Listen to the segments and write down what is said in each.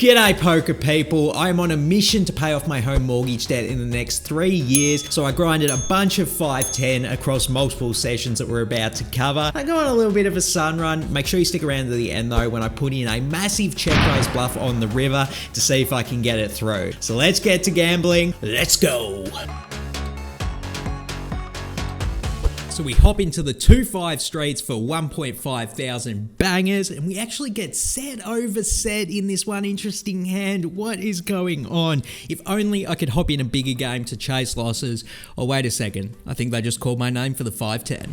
G'day poker people, I'm on a mission to pay off my home mortgage debt in the next 3 years, so I grinded a bunch of 5-10 across multiple sessions that we're about to cover. I go on a little bit of a sun run. Make sure you stick around to the end though when I put in a massive check raise bluff on the river to see if I can get it through. So let's get to gambling, let's go! So we hop into the 2-5 streets for 1.5 thousand bangers, and we actually get set over set in this one interesting hand. What is going on? If only I could hop in a bigger game to chase losses. Oh, wait a second. I think they just called my name for the 5-10.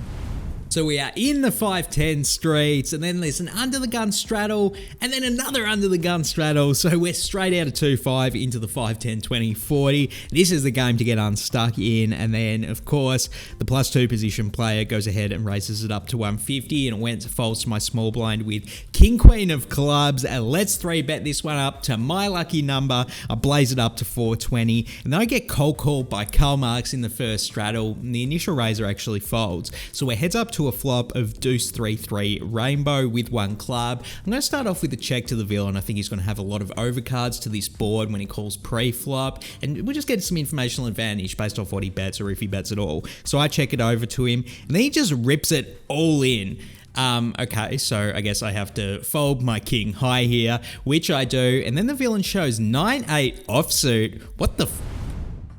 So we are in the 5-10 streets, and then there's an under the gun straddle, and then another under the gun straddle. So we're straight out of 2-5 into the 5-10, 20, 40. This is the game to get unstuck in, and then of course the +2 position player goes ahead and raises it up to 150, and it went to false to my small blind with King Queen of clubs. And let's 3-bet this one up to my lucky number. I blaze it up to 420, and then I get cold called by Karl Marx in the first straddle, and the initial raiser actually folds. So we're heads up to a flop of deuce 3-3 rainbow with one club. I'm going to start off with a check to the villain. I think he's going to have a lot of overcards to this board when he calls pre-flop, and we'll just get some informational advantage based off what he bets or if he bets at all. So I check it over to him, and then he just rips it all in. Okay, so I guess I have to fold my king high here, which I do, and then the villain shows 9-8 offsuit. What the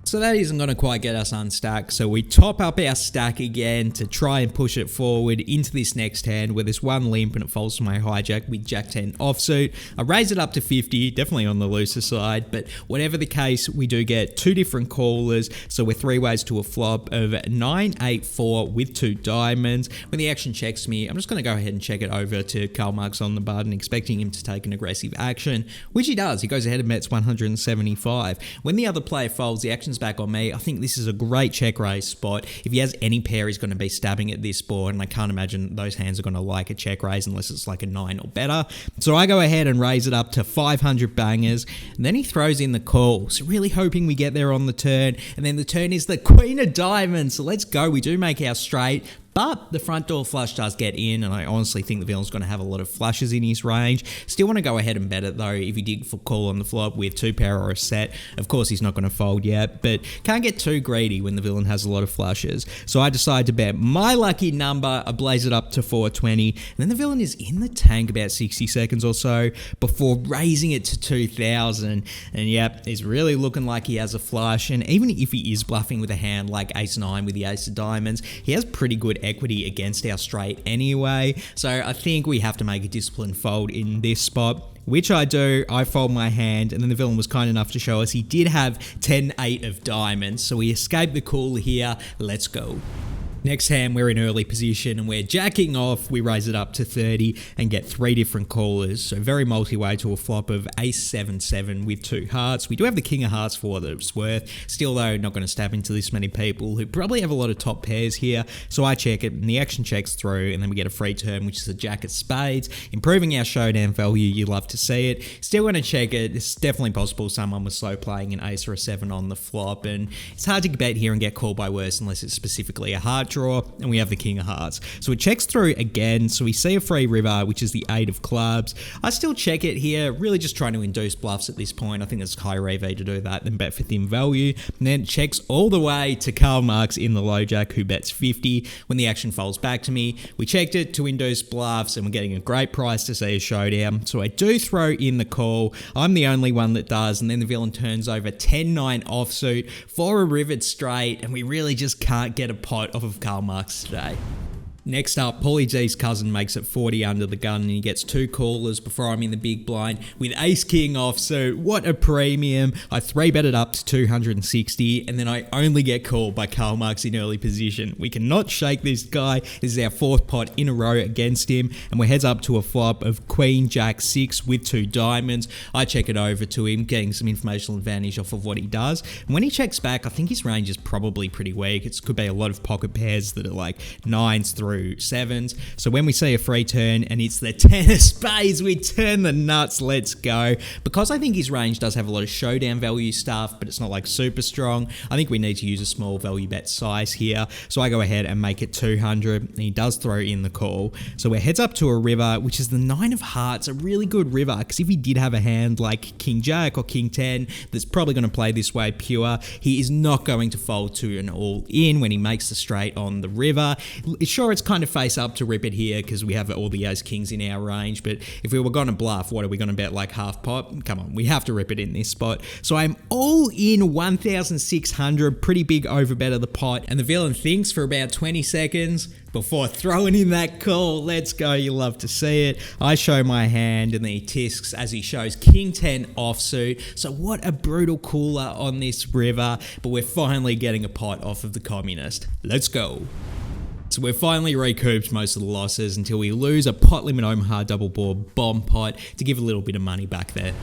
So that isn't going to quite get us unstacked, so we top up our stack again to try and push it forward into this next hand where there's one limp and it falls to my hijack with Jack 10 offsuit. I raise it up to 50, definitely on the looser side, but whatever the case, we do get two different callers, so we're 3 ways to a flop of 9-8-4 with 2 diamonds. When the action checks me, I'm just going to go ahead and check it over to Karl Marx on the button, expecting him to take an aggressive action, which he does. He goes ahead and bets 175. When the other player folds, the action's back on me. I think this is a great check raise spot. If he has any pair, he's going to be stabbing at this board, and I can't imagine those hands are going to like a check raise unless it's like a 9 or better. So I go ahead and raise it up to 500 bangers, and then he throws in the call. So really hoping we get there on the turn, and then the turn is the Queen of Diamonds. So let's go. We do make our straight, but the front door flush does get in, and I honestly think the villain's going to have a lot of flushes in his range. Still want to go ahead and bet it though. If he did call on the flop with 2 pair or a set, of course he's not going to fold yet, but can't get too greedy when the villain has a lot of flushes. So I decide to bet my lucky number. I blaze it up to 420, and then the villain is in the tank about 60 seconds or so before raising it to 2,000. And yep, it's really looking like he has a flush, and even if he is bluffing with a hand like ace-9 with the ace of diamonds, he has pretty good equity against our straight anyway, so I think we have to make a disciplined fold in this spot, which I do. I fold my hand, and then the villain was kind enough to show us he did have 10-8 of diamonds, so we escape the call here. Let's go. Next hand, we're in early position and we're jacking off. We raise it up to 30 and get 3 different callers. So very multi-way to a flop of ace-7-7 with 2 hearts. We do have the king of hearts for what it's worth. Still though, not going to stab into this many people who probably have a lot of top pairs here. So I check it, and the action checks through, and then we get a free turn, which is a jack of spades, improving our showdown value. You love to see it. Still going to check it. It's definitely possible someone was slow playing an ace or a 7 on the flop, and it's hard to bet here and get called by worse unless it's specifically a heart draw, and we have the king of hearts. So it checks through again, so we see a free river, which is the 8 of clubs. I still check it here, really just trying to induce bluffs at this point. I think it's higher EV to do that than bet for thin value. And then it checks all the way to Karl Marx in the low jack, who bets 50. When the action folds back to me, we checked it to induce bluffs, and we're getting a great price to see a showdown. So I do throw in the call. I'm the only one that does, and then the villain turns over 10-9 offsuit for a rivered straight, and we really just can't get a pot off of Karl Marx today. Next up, Paulie G's cousin makes it 40 under the gun, and he gets 2 callers before I'm in the big blind with ace-king off, so what a premium. I 3-bet it up to 260, and then I only get called by Karl Marx in early position. We cannot shake this guy. This is our 4th pot in a row against him, and we're heads up to a flop of queen jack 6 with 2 diamonds. I check it over to him, getting some informational advantage off of what he does, and when he checks back, I think his range is probably pretty weak. It could be a lot of pocket pairs that are like 9s through through sevens. So when we see a free turn and it's the 10 of spades, we turn the nuts. Let's go. Because I think his range does have a lot of showdown value stuff, but it's not like super strong, I think we need to use a small value bet size here. So I go ahead and make it 200, and he does throw in the call. So we're heads up to a river, which is the 9 of hearts, a really good river, because if he did have a hand like King Jack or King 10 that's probably going to play this way pure, he is not going to fold to an all in when he makes the straight on the river. Sure, it's kind of face up to rip it here because we have all the ace kings in our range, but if we were going to bluff, what are we going to bet, like half pot? Come on, we have to rip it in this spot. So I'm all in 1,600, pretty big overbet of the pot, and the villain thinks for about 20 seconds before throwing in that call. Let's go, you love to see it. I show my hand and then he tisks as he shows King 10 offsuit. So what a brutal cooler on this river, but we're finally getting a pot off of the communist. Let's go. So we've finally recouped most of the losses until we lose a pot limit Omaha double board bomb pot to give a little bit of money back there.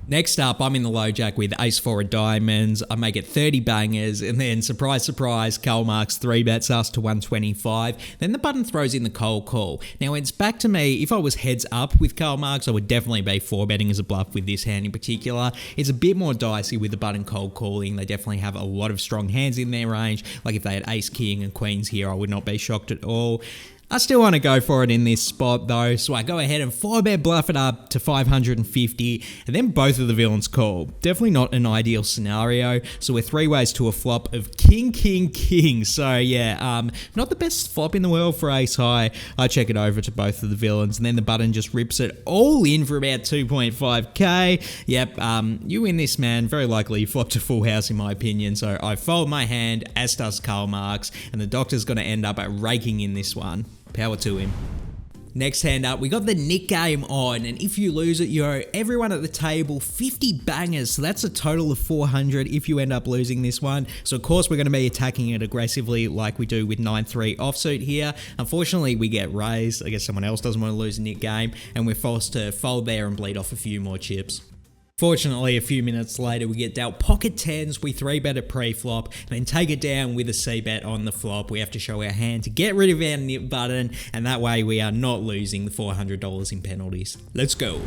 Next up, I'm in the low jack with ace 4 of diamonds. I make it 30 bangers, and then surprise, surprise, Karl Marx 3-bets us to 125. Then the button throws in the cold call. Now it's back to me. If I was heads up with Karl Marx, I would definitely be 4-betting as a bluff with this hand in particular. It's a bit more dicey with the button cold calling. They definitely have a lot of strong hands in their range. Like if they had ace, king, and queens here, I would not be shocked at all. I still want to go for it in this spot though, so I go ahead and 4-bet bluff it up to 550, and then both of the villains call. Definitely not an ideal scenario, so we're 3 ways to a flop of king, king, king. So yeah, not the best flop in the world for ace high. I check it over to both of the villains, and then the button just rips it all in for about 2.5k. Yep, you win this, man. Very likely you flopped a full house in my opinion, so I fold my hand, as does Karl Marx, and the doctor's going to end up raking in this one. Power to him. Next hand up, we got the Nick game on, and if you lose it, you owe everyone at the table 50 bangers, so that's a total of 400 if you end up losing this one. So of course we're going to be attacking it aggressively like we do with 9-3 offsuit here. Unfortunately, we get raised. I guess someone else doesn't want to lose a Nick game, and we're forced to fold there and bleed off a few more chips. Fortunately, a few minutes later, we get dealt pocket 10s, we 3-bet a pre-flop, and then take it down with a C-bet on the flop. We have to show our hand to get rid of our nip button, and that way we are not losing the $400 in penalties. Let's go.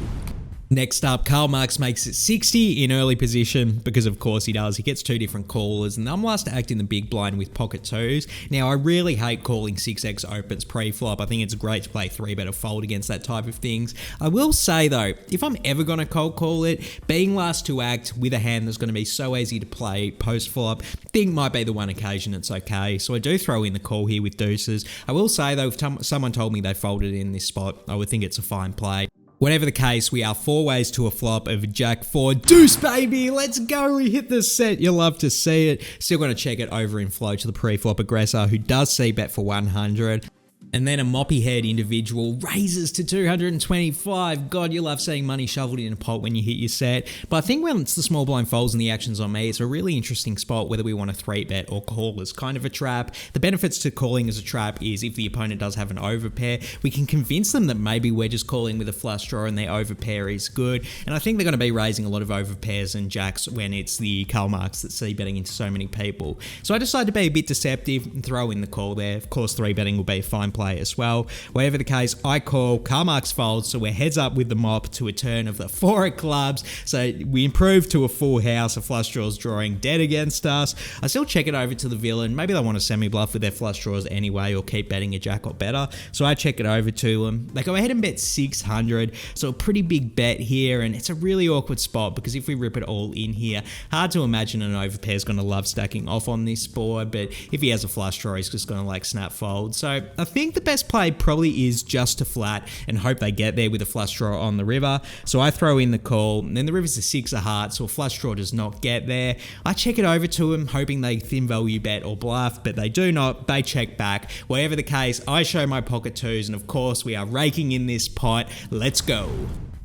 Next up, Karl Marx makes it 60 in early position, because of course he does. He gets 2 different callers, and I'm last to act in the big blind with pocket 2s. Now, I really hate calling 6x opens pre-flop. I think it's great to play 3-bet or fold against that type of things. I will say though, if I'm ever going to cold call it, being last to act with a hand that's going to be so easy to play post-flop, I think might be the one occasion it's okay. So I do throw in the call here with deuces. I will say though, if someone told me they folded in this spot, I would think it's a fine play. Whatever the case, we are 4 ways to a flop of Jack 4 deuce, baby. Let's go. We hit the set. You'll love to see it. Still going to check it over in flow to the pre-flop aggressor, who does see bet for 100. And then a moppy haired individual raises to 225. God, you love seeing money shoveled in a pot when you hit your set. But I think when it's the small blind folds and the action's on me, it's a really interesting spot whether we want to 3-bet or call as kind of a trap. The benefits to calling as a trap is if the opponent does have an overpair, we can convince them that maybe we're just calling with a flush draw and their overpair is good. And I think they're going to be raising a lot of overpairs and jacks when it's the Karl Marx that see betting into so many people. So I decided to be a bit deceptive and throw in the call there. Of course, 3-betting will be a fine play as well. Whatever the case, I call, Karl Marx folds, so we're heads up with the mop to a turn of the 4 of clubs. So we improve to a full house, a flush draws drawing dead against us. I still check it over to the villain. Maybe they want to semi-bluff with their flush draws anyway or keep betting a jack or better. So I check it over to them. They go ahead and bet 600. So a pretty big bet here, and it's a really awkward spot because if we rip it all in here, hard to imagine an overpair is going to love stacking off on this board, but if he has a flush draw, he's just going to like snap fold. So I think the best play probably is just to flat and hope they get there with a flush draw on the river. So I throw in the call, and then the river's a 6 of hearts, so a flush draw does not get there. I check it over to them, hoping they thin value bet or bluff, but they do not. They check back. Whatever the case, I show my pocket 2s, and of course we are raking in this pot. Let's go.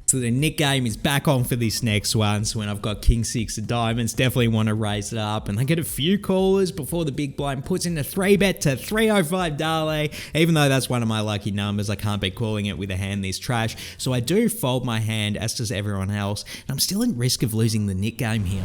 So the Nick game is back on for this next one. So when I've got King 6 of diamonds, definitely want to raise it up. And they get a few callers before the big blind puts in a 3-bet to 305 Dale. Even though that's one of my lucky numbers, I can't be calling it with a hand this trash. So I do fold my hand, as does everyone else. And I'm still at risk of losing the Nick game here.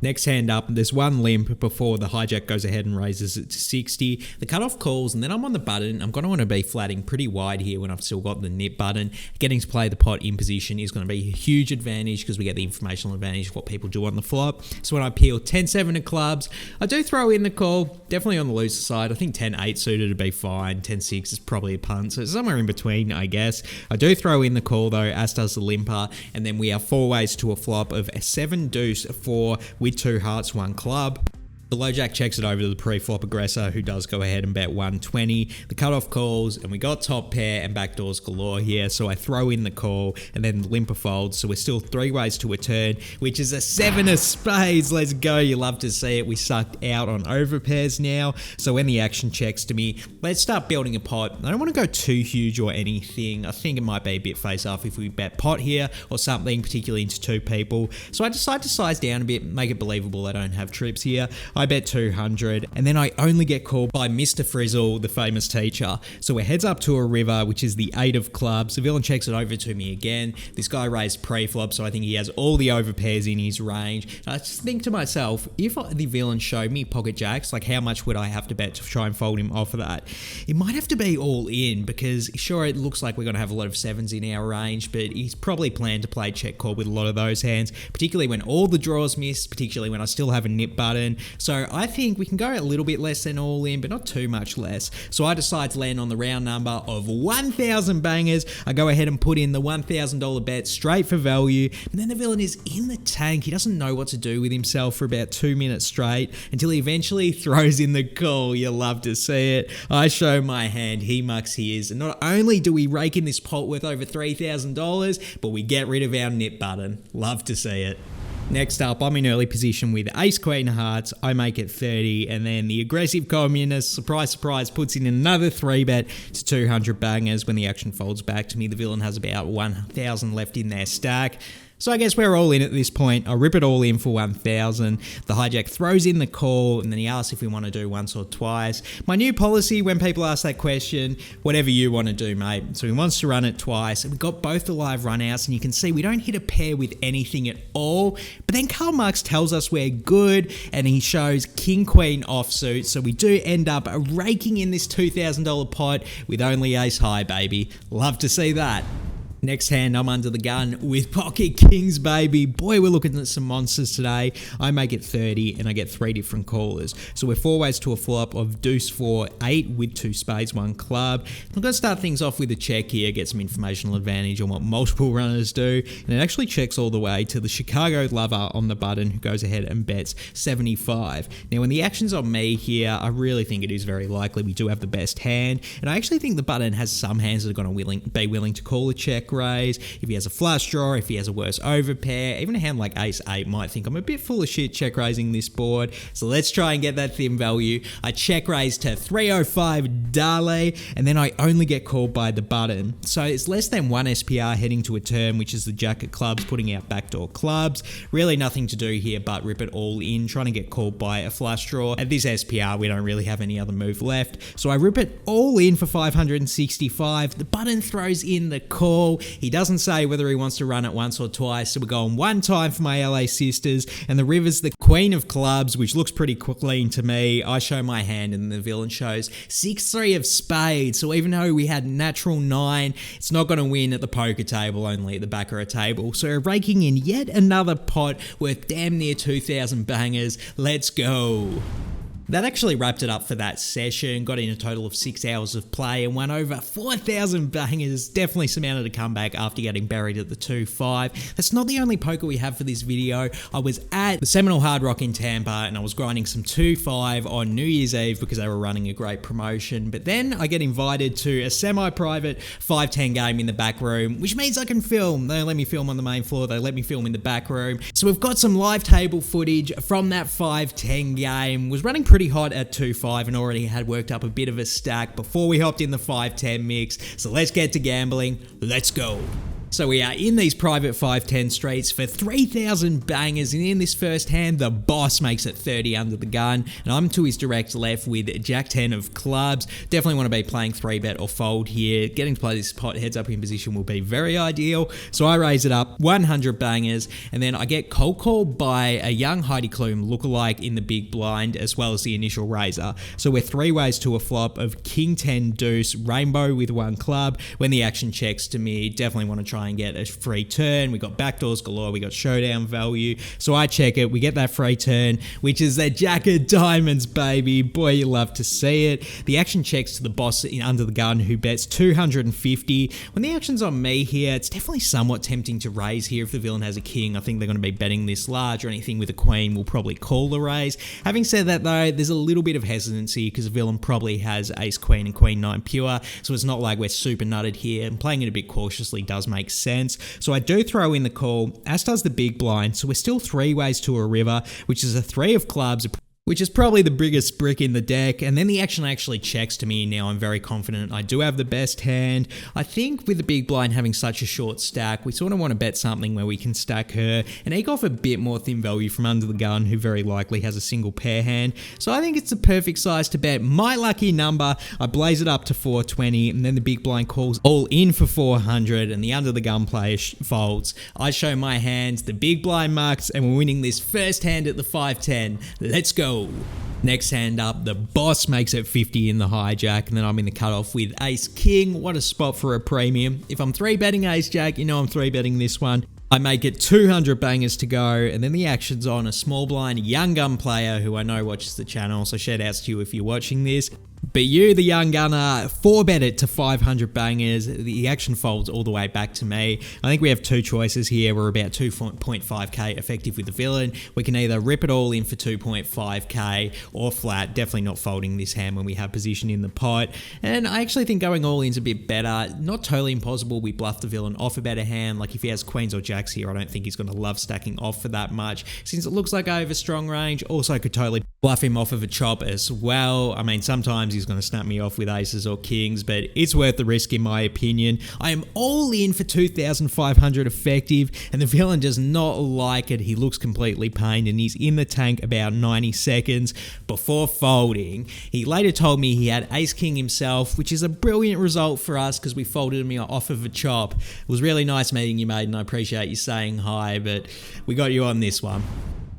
Next hand up, there's one limp before the hijack goes ahead and raises it to 60. The cutoff calls, and then I'm on the button. I'm going to want to be flatting pretty wide here when I've still got the nip button. Getting to play the pot in position is going to be a huge advantage because we get the informational advantage of what people do on the flop. So when I peel 10-7 of clubs, I do throw in the call, definitely on the looser side. I think 10-8 suited would be fine. 10-6 is probably a punt, so somewhere in between, I guess. I do throw in the call though, as does the limper, and then we are 4 ways to a flop of a 7 deuce 4 with 2 hearts, 1 club. The low jack checks it over to the pre-flop aggressor, who does go ahead and bet 120. The cutoff calls, and we got top pair and backdoors galore here, so I throw in the call, and then the limper folds, so we're still 3 ways to a turn, which is a 7 of spades. Let's go. You love to see it. We sucked out on overpairs now, so when the action checks to me, let's start building a pot. I don't want to go too huge or anything. I think it might be a bit face-off if we bet pot here or something, particularly into 2 people. So I decide to size down a bit, make it believable I don't have trips here. I bet 200, and then I only get called by Mr. Frizzle, the famous teacher. So we're heads up to a river, which is the 8 of clubs. The villain checks it over to me again. This guy raised pre-flop, so I think he has all the overpairs in his range. And I just think to myself, if the villain showed me pocket jacks, like how much would I have to bet to try and fold him off of that? It might have to be all in, because sure, it looks like we're going to have a lot of 7s in our range, but he's probably planned to play check call with a lot of those hands, particularly when all the draws miss, particularly when I still have a nip button. So I think we can go a little bit less than all in, but not too much less. So I decide to land on the round number of 1,000 bangers. I go ahead and put in the $1,000 bet straight for value, and then the villain is in the tank. He doesn't know what to do with himself for about 2 minutes straight until he eventually throws in the call. You love to see it. I show my hand, he mucks his, and not only do we rake in this pot worth over $3,000, but we get rid of our nip button. Love to see it. Next up, I'm in early position with ace queen of hearts. I make it 30, and then the aggressive communist, surprise surprise, puts in another 3 bet to 200 bangers. When the action folds back to me, the villain has about 1,000 left in their stack. So I guess we're all in at this point. I rip it all in for 1,000. The hijack throws in the call, and then he asks if we want to do once or twice. My new policy when people ask that question, whatever you want to do, mate. So he wants to run it twice. And we've got both the live runouts, and you can see we don't hit a pair with anything at all. But then Karl Marx tells us we're good, and he shows king queen offsuit. So we do end up raking in this $2,000 pot with only ace high, baby. Love to see that. Next hand, I'm under the gun with pocket kings, baby. Boy, we're looking at some monsters today. I make it 30, and I get 3 different callers. So we're 4 ways to a flop of deuce 4 8 with 2 spades, 1 club. I'm going to start things off with a check here, get some informational advantage on what multiple runners do, and it actually checks all the way to the Chicago lover on the button, who goes ahead and bets 75. Now, when the action's on me here, I really think it is very likely we do have the best hand, and I actually think the button has some hands that are going to be willing to call a check raise. If he has a flush draw, if he has a worse overpair, even a hand like ace 8 might think I'm a bit full of shit check raising this board. So let's try and get that thin value. I check raise to 305 Dale, and then I only get called by the button. So it's less than 1 SPR heading to a turn, which is the jack of clubs putting out backdoor clubs. Really nothing to do here but rip it all in, trying to get called by a flush draw. At this SPR, we don't really have any other move left. So I rip it all in for 565. The button throws in the call. He doesn't say whether he wants to run it once or twice, so we're going 1 time for my LA sisters, and the river's the queen of clubs, which looks pretty clean to me. I show my hand, and the villain shows 6-3 of spades, so even though we had natural 9, it's not going to win at the poker table, only at the baccarat table. So we're raking in yet another pot worth damn near 2,000 bangers. Let's go. That actually wrapped it up for that session. Got in a total of 6 hours of play and won over 4,000 bangers. Definitely surmounted a comeback after getting buried at the 2-5. That's not the only poker we have for this video. I was at the Seminole Hard Rock in Tampa, and I was grinding some 2-5 on New Year's Eve because they were running a great promotion. But then I get invited to a semi-private 5-10 game in the back room, which means I can film. They don't let me film on the main floor. They let me film in the back room. So we've got some live table footage from that 5-10 game. Was running pretty hot at 2-5 and already had worked up a bit of a stack before we hopped in the 5-10 mix. So let's get to gambling. Let's go. So we are in these private 5-10 straights for 3,000 bangers, and in this first hand, the boss makes it 30 under the gun, and I'm to his direct left with Jack 10 of clubs. Definitely want to be playing 3-bet or fold here. Getting to play this pot heads up in position will be very ideal, so I raise it up 100 bangers, and then I get cold called by a young Heidi Klum lookalike in the big blind, as well as the initial raiser. So we're 3 ways to a flop of King 10 deuce, rainbow with 1 club. When the action checks to me, definitely want to try and get a free turn. We got backdoors galore, we got showdown value, so I check it. We get that free turn, which is a jack of diamonds, baby. Boy, you love to see it. The action checks to the boss in under the gun, who bets 250. When the action's on me here, it's definitely somewhat tempting to raise here. If the villain has a king, I think they're going to be betting this large, or anything with a queen will probably call the raise. Having said that though, there's a little bit of hesitancy because the villain probably has ace queen and queen 9 pure, so it's not like we're super nutted here, and playing it a bit cautiously does make sense. So I do throw in the call, as does the big blind, so we're still 3 ways to a river, which is a 3 of clubs, which is probably the biggest brick in the deck, and then the action actually checks to me. Now I'm very confident I do have the best hand. I think with the big blind having such a short stack, we sort of want to bet something where we can stack her and eke off a bit more thin value from under the gun, who very likely has a single pair hand. So I think it's the perfect size to bet my lucky number. I blaze it up to 420, and then the big blind calls all in for 400, and the under the gun player folds. I show my hands, the big blind marks, and we're winning this first hand at the 5-10. Let's go. Next hand up, the boss makes it 50 in the hijack, and then I'm in the cutoff with ace king. What a spot for a premium. If I'm 3-betting ace jack, you know I'm 3-betting this one. I make it 200 bangers to go, and then the action's on a small blind young gun player who I know watches the channel, so shout outs to you if you're watching this. But you, the young gunner, 4-bet it to 500 bangers. The action folds all the way back to me. I think we have 2 choices here. We're about 2.5k effective with the villain. We can either rip it all in for 2.5k or flat. Definitely not folding this hand when we have position in the pot. And I actually think going all in's a bit better. Not totally impossible. We bluff the villain off a better hand. Like if he has queens or jacks here, I don't think he's going to love stacking off for that much, since it looks like I have a strong range. Also could totally bluff him off of a chop as well. I mean, sometimes he's going to snap me off with aces or kings, but it's worth the risk in my opinion. I am all in for 2,500 effective, and the villain does not like it. He looks completely pained, and he's in the tank about 90 seconds before folding. He later told me he had ace king himself, which is a brilliant result for us because we folded him off of a chop. It was really nice meeting you, mate, and I appreciate you saying hi, but we got you on this one.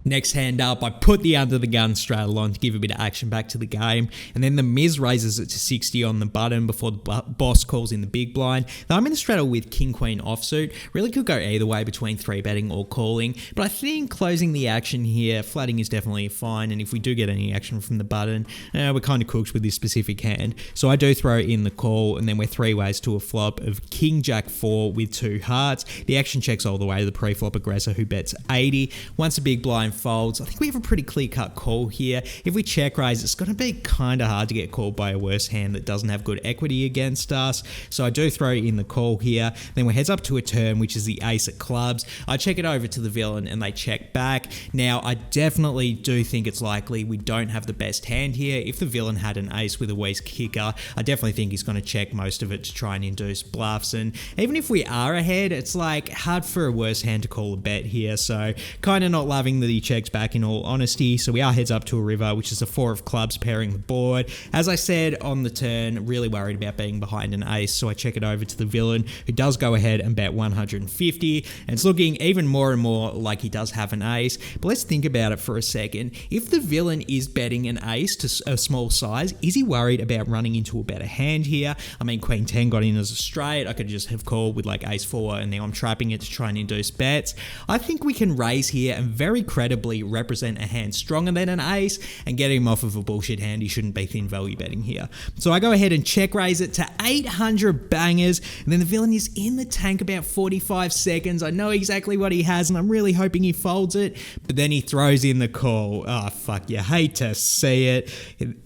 Next hand up, I put the under the gun straddle on to give a bit of action back to the game, and then the Miz raises it to 60 on the button before the boss calls in the big blind. Now I'm in the straddle with king queen offsuit. Really could go either way between 3-betting or calling, but I think closing the action here, flatting is definitely fine, and if we do get any action from the button, we're kind of cooked with this specific hand. So I do throw in the call, and then we're 3 ways to a flop of king jack 4 with 2 hearts. The action checks all the way to the pre-flop aggressor, who bets 80. Once the big blind folds, I think we have a pretty clear-cut call here. If we check raise, it's going to be kind of hard to get called by a worse hand that doesn't have good equity against us. So I do throw in the call here. Then we heads up to a turn, which is the ace of clubs. I check it over to the villain, and they check back. Now, I definitely do think it's likely we don't have the best hand here. If the villain had an ace with a weak kicker, I definitely think he's going to check most of it to try and induce bluffs. And even if we are ahead, it's like hard for a worse hand to call a bet here. So kind of not loving that he checks back, in all honesty. So we are heads up to a river, which is a 4 of clubs pairing the board. As I said on the turn, really worried about being behind an ace, so I check it over to the villain, who does go ahead and bet 150, and it's looking even more and more like he does have an ace. But let's think about it for a second. If the villain is betting an ace to a small size, is he worried about running into a better hand here? I mean, queen 10 got in as a straight. I could just have called with like ace 4, and now I'm trapping it to try and induce bets. I think we can raise here and very credibly represent a hand stronger than an ace and get him off of a bullshit hand. He shouldn't be thin value betting here. So I go ahead and check raise it to 800 bangers, and then the villain is in the tank about 45 seconds. I know exactly what he has, and I'm really hoping he folds it, but then he throws in the call. Oh, fuck, you hate to see it.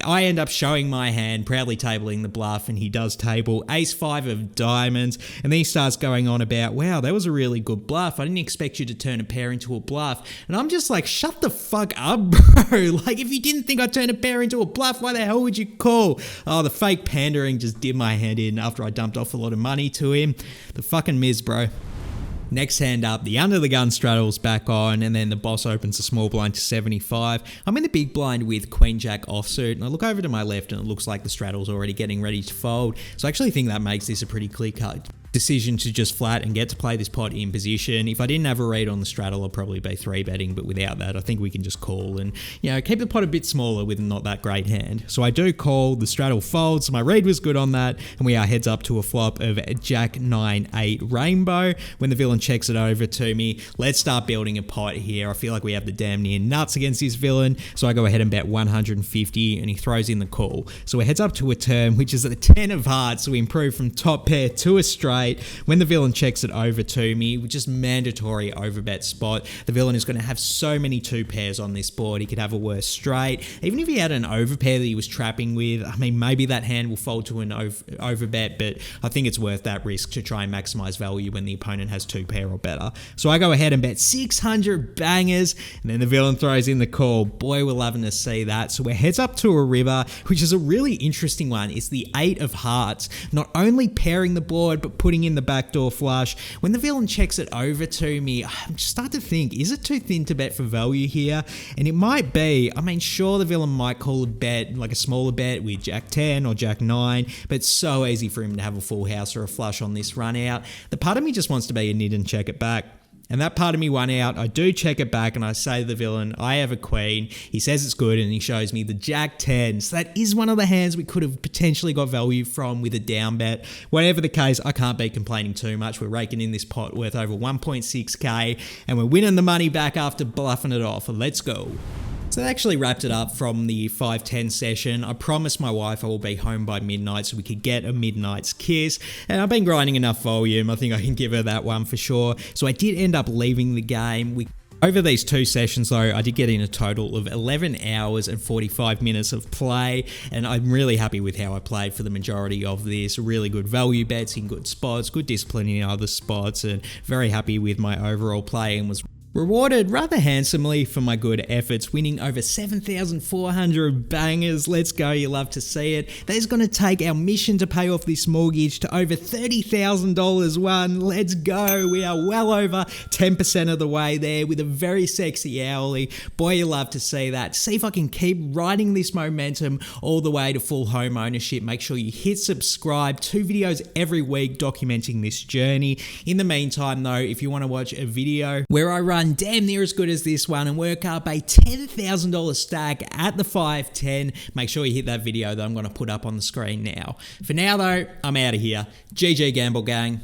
I end up showing my hand, proudly tabling the bluff, and he does table ace 5 of diamonds, and then he starts going on about, wow, that was a really good bluff. I didn't expect you to turn a pair into a bluff. And I'm just like, shut the fuck up, bro. Like, if you didn't think I'd turn a pair into a bluff, why the hell would you call? Oh, the fake pandering just did my head in after I dumped off a lot of money to him. The fucking Miz, bro. Next hand up, the under the gun straddle's back on, and then the boss opens a small blind to 75. I'm in the big blind with Queen Jack offsuit, and I look over to my left and it looks like the straddle's already getting ready to fold. So I actually think that makes this a pretty clear cut decision to just flat and get to play this pot in position. If I didn't have a read on the straddle, I'd probably be 3-betting, but without that, I think we can just call and, you know, keep the pot a bit smaller with not that great hand. So I do call, the straddle folds, so my read was good on that, and we are heads up to a flop of Jack 9-8 rainbow. When the villain checks it over to me, let's start building a pot here. I feel like we have the damn near nuts against this villain, so I go ahead and bet 150, and he throws in the call. So we're heads up to a turn, which is a 10 of hearts, so we improve from top pair to a straight. When the villain checks it over to me, which is mandatory overbet spot, the villain is going to have so many 2 pairs on this board. He could have a worse straight. Even if he had an overpair that he was trapping with, I mean, maybe that hand will fold to an overbet, but I think it's worth that risk to try and maximize value when the opponent has 2 pair or better. So I go ahead and bet 600 bangers, and then the villain throws in the call. Boy, we're loving to see that. So we're heads up to a river, which is a really interesting one. It's the 8 of hearts, not only pairing the board, but putting in the backdoor flush. When the villain checks it over to me, I'm just starting to think, is it too thin to bet for value here? And it might be. I mean, sure, the villain might call a bet, like a smaller bet with Jack 10 or Jack 9, but it's so easy for him to have a full house or a flush on this run out. The part of me just wants to be a nit and check it back. And that part of me won out. I do check it back and I say to the villain, I have a queen. He says it's good and he shows me the Jack 10. So that is one of the hands we could have potentially got value from with a down bet. Whatever the case, I can't be complaining too much. We're raking in this pot worth over 1.6k and we're winning the money back after bluffing it off. Let's go. So that actually wrapped it up from the 5-10 session. I promised my wife I will be home by midnight so we could get a midnight's kiss. And I've been grinding enough volume. I think I can give her that one for sure. So I did end up leaving the game. Over these 2 sessions though, I did get in a total of 11 hours and 45 minutes of play, and I'm really happy with how I played for the majority of this. Really good value bets in good spots, good discipline in other spots, and very happy with my overall play, and was rewarded rather handsomely for my good efforts, winning over 7,400 bangers. Let's go, you love to see it. That is going to take our mission to pay off this mortgage to over $30,000 won. Let's go. We are well over 10% of the way there with a very sexy hourly. Boy, you love to see that. See if I can keep riding this momentum all the way to full home ownership. Make sure you hit subscribe. 2 videos every week documenting this journey. In the meantime though, if you want to watch a video where I run damn near as good as this one and work up a $10,000 stack at the 5-10, make sure you hit that video that I'm going to put up on the screen now. For now though, I'm out of here. GG Gamble Gang.